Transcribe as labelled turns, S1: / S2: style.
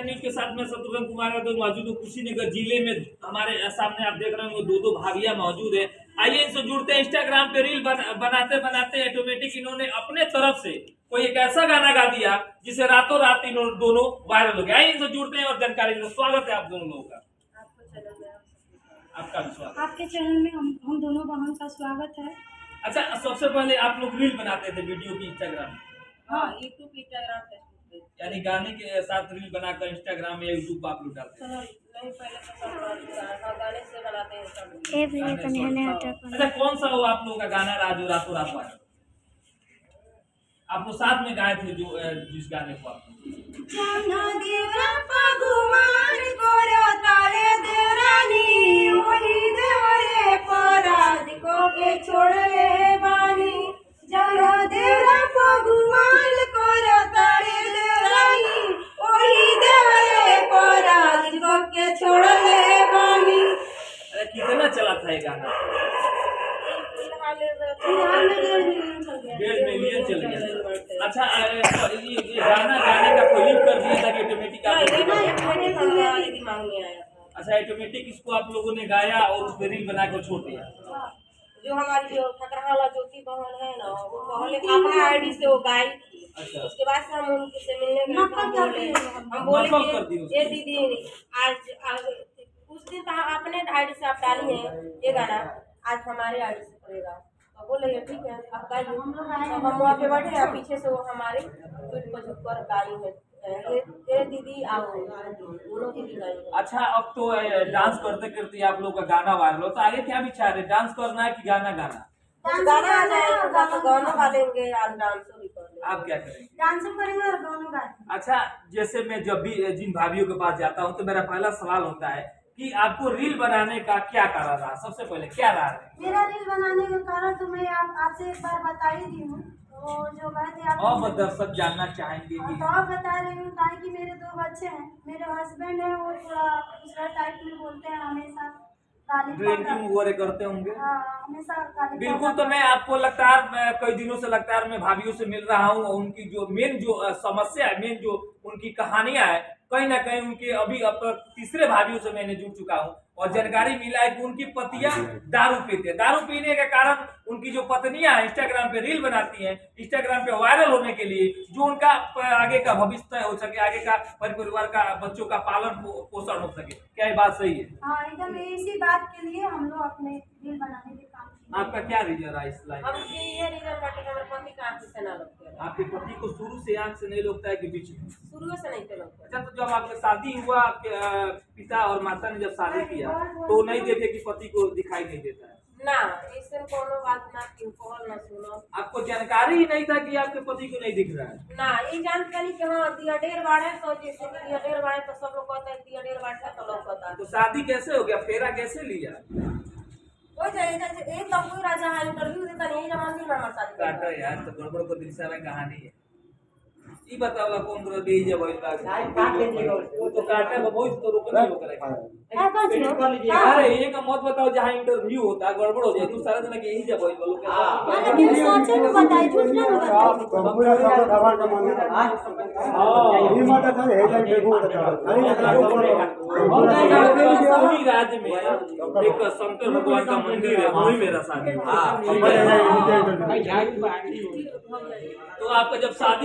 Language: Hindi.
S1: इंडिया न्यूज के साथ में शत्रुघ्न कुमार यादव मौजूद हूँ। कुशीनगर जिले में हमारे सामने आप देख रहे होंगे दो भाभियां मौजूद है। आइए इनसे जुड़ते हैं। इंस्टाग्राम पे रील बनाते बनाते ऑटोमेटिक इन्होंने अपने तरफ से कोई एक ऐसा गाना गा दिया जिसे रातों रात इन्होंने दोनों वायरल हो गया। आइए इनसे जुड़ते हैं और जानकारी लेते हैं। स्वागत है आप दोनों लोगों का। आपका भी स्वागत।
S2: आपके चैनल में हम दोनों बहन का स्वागत है।
S1: अच्छा, सबसे पहले आप लोग रील बनाते थे वीडियो की इंस्टाग्राम में?
S2: हाँ, यूट्यूब, इंस्टाग्राम, फेसबुक पे।
S1: यानी गाने के साथ रील बनाकर इंस्टाग्राम या यूट्यूब आप लोग डालते हैं?
S2: नहीं, पहले तो सब गाने से बनाते हैं सब।
S1: अच्छा, कौन सा हो आप लोगों का गाना राजू रातों रात वाला? आप लोग साथ में गाए थे जो जिस गाने को आप
S2: छोड़ ले बानी जरा देवरा पगुमाल करो तारे देवरानी ओही देवरे पराज को के छोड़ ले बानी।
S1: अरे कितना चला था ये गाना? 1.5 मिलियन चल गया। अच्छा, ये गाना गाने का कोई लिंक कर दिया था कि ऑटोमेटिक अच्छा ऑटोमेटिक इसको आप लोगों ने गाया और उस पर रील बना कर छोड़ दिया?
S2: जो हमारी जो ठकरा वाला ज्योति बहन है ना, वो पहले अपना आईडी से वो गाई थी।
S1: अच्छा।
S2: उसके बाद से हम उनसे मिलने गए, हम बोले ये दीदी आज उस दिन तो अपने आईडी से आप डाली है ये गाना, आज हमारे आईडी से करेगा। तो बोले ये ठीक है आप गाइए। तो हम वहाँ पे बैठे हैं, पीछे से वो हमारे ट्वीट पर झुक कर गाई है ये दीदी आओ, दोनों दीदी गाई है।
S1: अच्छा, अब तो डांस करते करते आप लोग का गाना वायरल होता है। आगे क्या विचार है, डांस करना है कि गाना गाना?
S2: गाना आ जाएगा तो गाना गा लेंगे और डांस भी कर लेंगे।
S1: आप क्या करेंगे?
S2: डांस करेंगे और गाना गाएंगे।
S1: अच्छा, जैसे मैं जब भी जिन भाभियों के पास जाता हूँ तो मेरा पहला सवाल होता है कि आपको रील बनाने का क्या कारण रहा? सबसे पहले क्या रहा है?
S2: मेरा रील बनाने का कारण तो मैं आपसे एक बार बता ही दी हूँ। तो जो गए थे आप
S1: अब दर्शक जानना चाहेंगे कि
S2: तो आप बता रही हूँ कि मेरे 2 बच्चे हैं। मेरे हस्बैंड है वो थोड़ा दूसरा टाइप में बोलते हैं, हमेशा
S1: ड्रिंकिंग वगैरह करते होंगे।
S2: हमेशा गाली।
S1: बिल्कुल। तो मैं आपको लगातार कई दिनों से लगातार मैं भाभियों से मिल रहा हूँ। उनकी जो मेन जो समस्या है, मेन जो उनकी कहानियां है, कहीं ना कहीं उनके अभी अब तक तीसरे भाभियों से मैंने जुड़ चुका हूँ और जानकारी मिला है कि उनकी पतियां दारू पीते। दारू पीने के कारण उनकी जो पत्नियां इंस्टाग्राम पे रील बनाती हैं, इंस्टाग्राम पे वायरल होने के लिए, जो उनका आगे का भविष्य हो सके, आगे का परिवार का बच्चों का पालन पोषण हो सके। क्या ये बात सही है?
S2: हाँ, एकदम इसी बात के लिए हम लोग अपने रील बनाने के काम।
S1: आपका क्या रीजन रहा इस लाइन?
S2: ये रीजन बाटे हमारे पति का आंख से ना लगता है।
S1: आपके पति को शुरू से आंख से नहीं लगता है कि बीच में?
S2: शुरू से नहीं लगता।
S1: अच्छा, तो जब आपका शादी हुआ, आपके पिता और माता ने जब शादी किया तो नहीं देखे कि पति को दिखाई नहीं देता है?
S2: ना, इससे कोनो बात ना क्यों कहल ना सुनो।
S1: आपको जानकारी ही नहीं था कि आपके पति को नहीं दिख रहा है?
S2: ना, ये जानकारी कि हाँ दिया 1.5 बार है, तो जैसे कि दिया 1.5 बार है तो सब लोग कहते हैं दिया 1.5 बार था तो लोग कहता है।
S1: तो शादी कैसे हो गया, फेरा कैसे लिया?
S2: हो जाए एक लंबू राजा है, इंटरव्यू देता नहीं जमान दिन में हमारे साथ
S1: काटा यार, तो गड़बड़ को दिल सारा कहानी है। ई बताओ कौन करो दे जब होइल का काट लीजिएगा वो तो काटे बहुत तो रुक नहीं होकर। अरे ये का मत बताओ जहां इंटरव्यू होता है गड़बड़ हो जाए तो सारा दिन के यही जब होइल बोलो के।
S2: हां, लेकिन सच में बताइए, झूठ ना बताइए।
S3: पूरा सब खबर का मन है। हां, ये मत था हे जाई देखो
S1: पूरी राज्य में एक शंकर भगवान का मंदिर है, वही मेरा शादी। तो आपका जब शादी